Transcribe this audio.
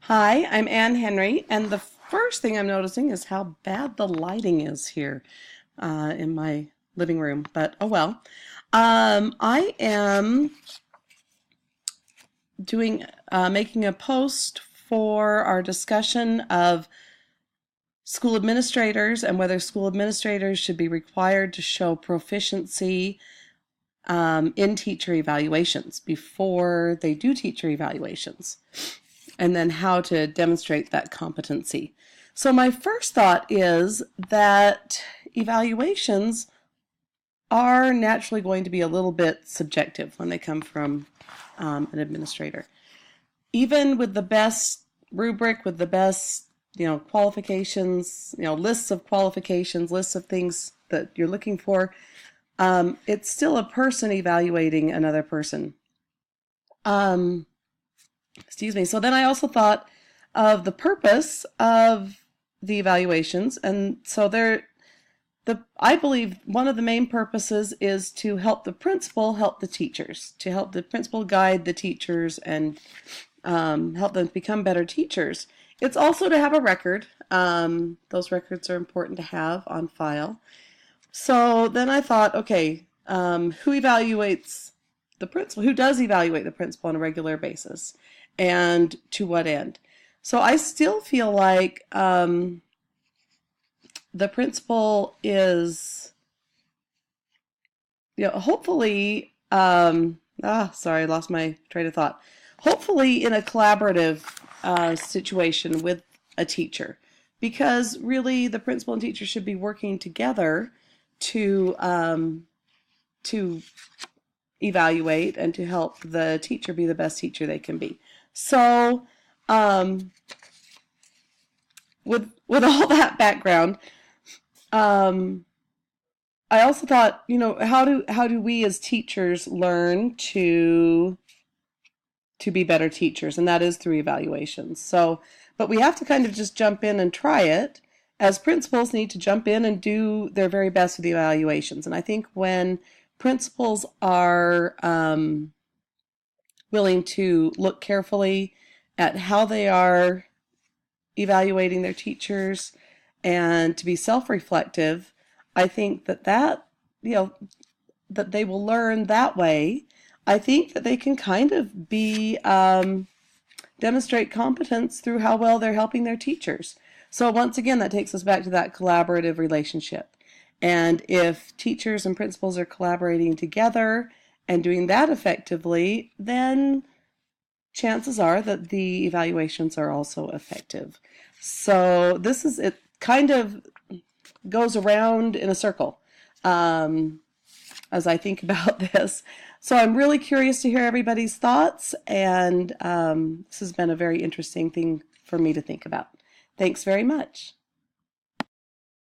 Hi, I'm Ann Henry, and the first thing I'm noticing is how bad the lighting is here in my living room, but oh well. I am making a post for our discussion of school administrators and whether school administrators should be required to show proficiency in teacher evaluations before they do teacher evaluations, and then how to demonstrate that competency. So my first thought is that evaluations are naturally going to be a little bit subjective when they come from an administrator. Even with the best rubric, with the best, qualifications, lists of qualifications, lists of things that you're looking for, it's still a person evaluating another person. Excuse me. So then I also thought of the purpose of the evaluations, and so I believe one of the main purposes is to help the principal help the teachers, to help the principal guide the teachers and help them become better teachers. It's also to have a record. Those records are important to have on file. So then I thought, okay, who evaluates the principal? Who does evaluate the principal on a regular basis? And to what end? So I still feel like the principal is, hopefully, sorry, I lost my train of thought. Hopefully in a collaborative situation with a teacher, because really the principal and teacher should be working together to evaluate and to help the teacher be the best teacher they can be. So with all that background, I also thought, how do we as teachers learn to be better teachers? And that is through evaluations. So, but we have to kind of just jump in and try it. As principals need to jump in and do their very best with the evaluations. And I think when principals are willing to look carefully at how they are evaluating their teachers and to be self-reflective, I think that that they will learn that way. I think that they can kind of be demonstrate competence through how well they're helping their teachers. So once again, that takes us back to that collaborative relationship. And if teachers and principals are collaborating together and doing that effectively, then chances are that the evaluations are also effective. So it kind of goes around in a circle as I think about this. So I'm really curious to hear everybody's thoughts, and this has been a very interesting thing for me to think about. Thanks very much.